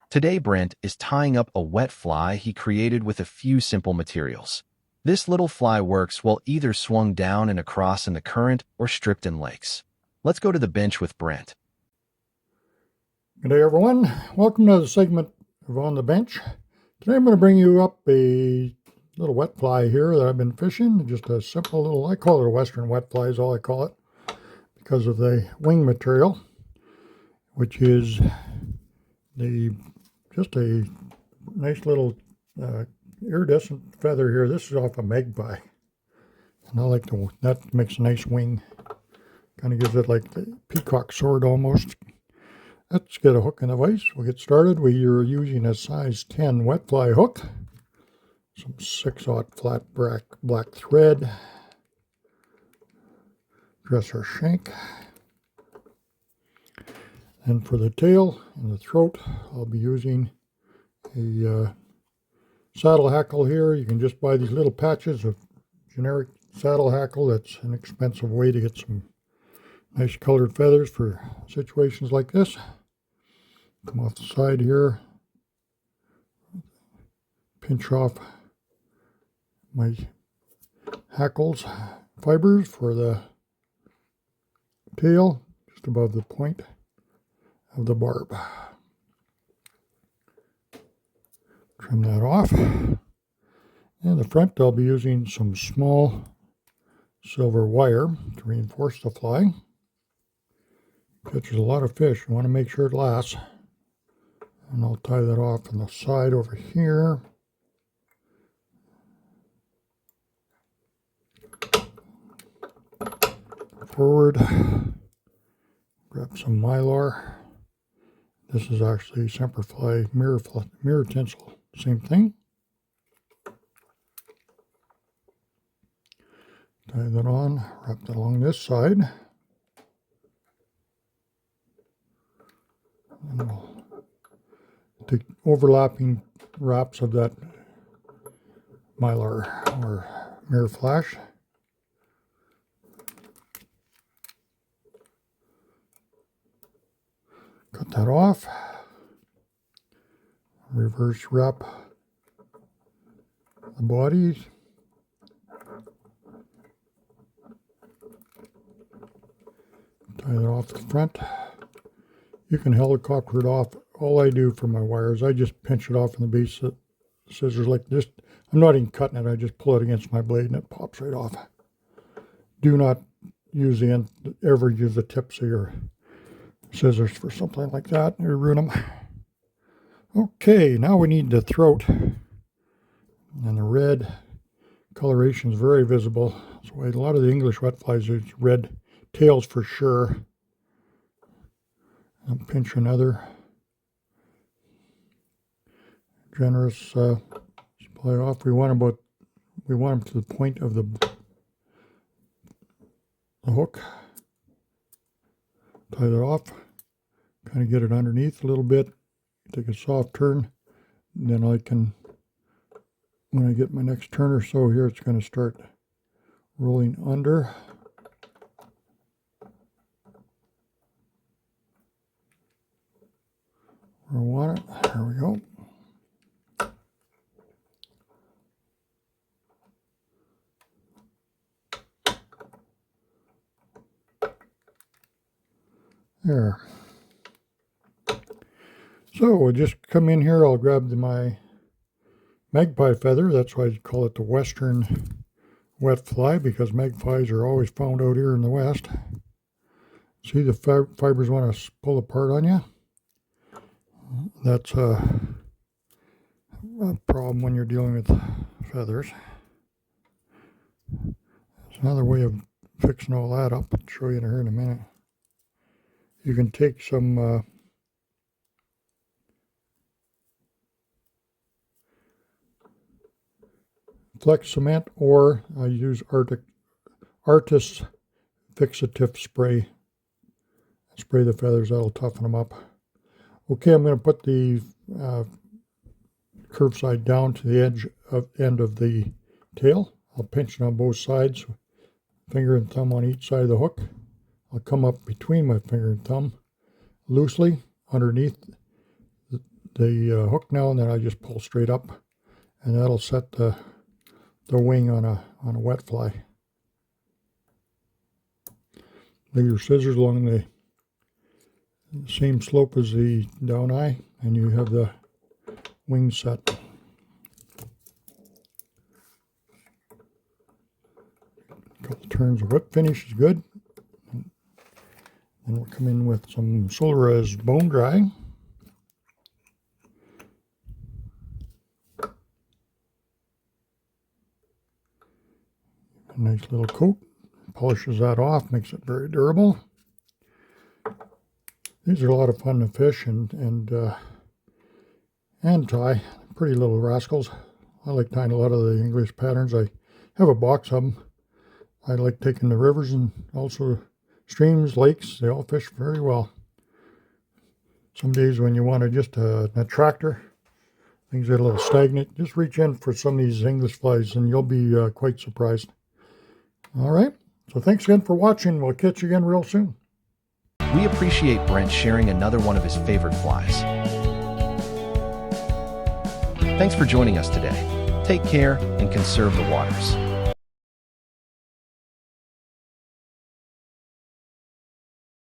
Today, Brent is tying up a wet fly he created with a few simple materials. This little fly works well either swung down and across in the current or stripped in lakes. Let's go to the bench with Brent. Good day, everyone. Welcome to the segment of On the Bench. Today I'm going to bring you up a little wet fly here that I've been fishing. Just a simple little, I call it a Western wet fly is all I call it, because of the wing material, which is just a nice little iridescent feather here. This is off a magpie, and I like that makes a nice wing. Kind of gives it like the peacock sword almost. Let's get a hook and a vise. We'll get started. We are using a size 10 wet fly hook, some 6/0 flat black thread, dresser shank. And for the tail and the throat, I'll be using a saddle hackle here. You can just buy these little patches of generic saddle hackle. That's an expensive way to get some nice colored feathers for situations like this. Come off the side here, pinch off my hackles fibers for the tail, just above the point of the barb. Trim that off. And the front, I'll be using some small silver wire to reinforce the fly. Catches a lot of fish. You want to make sure it lasts. And I'll tie that off on the side over here. Forward. Grab some mylar. This is actually Semperfli mirror tinsel. Same thing. Tie that on. Wrap that along this side. And we'll take overlapping wraps of that mylar or mirror flash. Cut that off. Reverse wrap the bodies. Tie that off the front. You can helicopter it off. All I do for my wires, I just pinch it off in the base of the scissors like this. I'm not even cutting it. I just pull it against my blade and it pops right off. Do not use the end, ever use the tips of your scissors for something like that. You ruin them. Okay, now we need the throat. And the red coloration is very visible. That's why a lot of the English wet flies use red tails for sure. I'll pinch another generous supply off. We want them to the point of the hook. Tie that off. Kind of get it underneath a little bit. Take a soft turn. And then I can, when I get my next turn or so here, it's going to start rolling under. Where I want it. There we go. There. So we'll just come in here. I'll grab my magpie feather. That's why I call it the Western wet fly, because magpies are always found out here in the West. See, the fibers want to pull apart on you. That's a problem when you're dealing with feathers. There's another way of fixing all that up. I'll show you here in a minute. You can take some Flex cement, or I use Artist Fixative spray. Spray the feathers, that'll toughen them up. Okay, I'm going to put the curved side down to the end of the tail. I'll pinch it on both sides, finger and thumb on each side of the hook. I'll come up between my finger and thumb loosely underneath the hook now, and then I just pull straight up, and that'll set the wing on a wet fly. Lay your scissors along the same slope as the down eye, and you have the wing set. A couple turns of whip finish is good. Then we'll come in with some Solariz bone dry. A nice little coat, polishes that off, makes it very durable. These are a lot of fun to fish and tie. Pretty little rascals. I like tying a lot of the English patterns. I have a box of them. I like taking the rivers and also streams, lakes. They all fish very well. Some days when you want to just an attractor, things get a little stagnant, just reach in for some of these English flies and you'll be quite surprised. All right, so thanks again for watching. We'll catch you again real soon. We appreciate Brent sharing another one of his favorite flies. Thanks for joining us today. Take care and conserve the waters.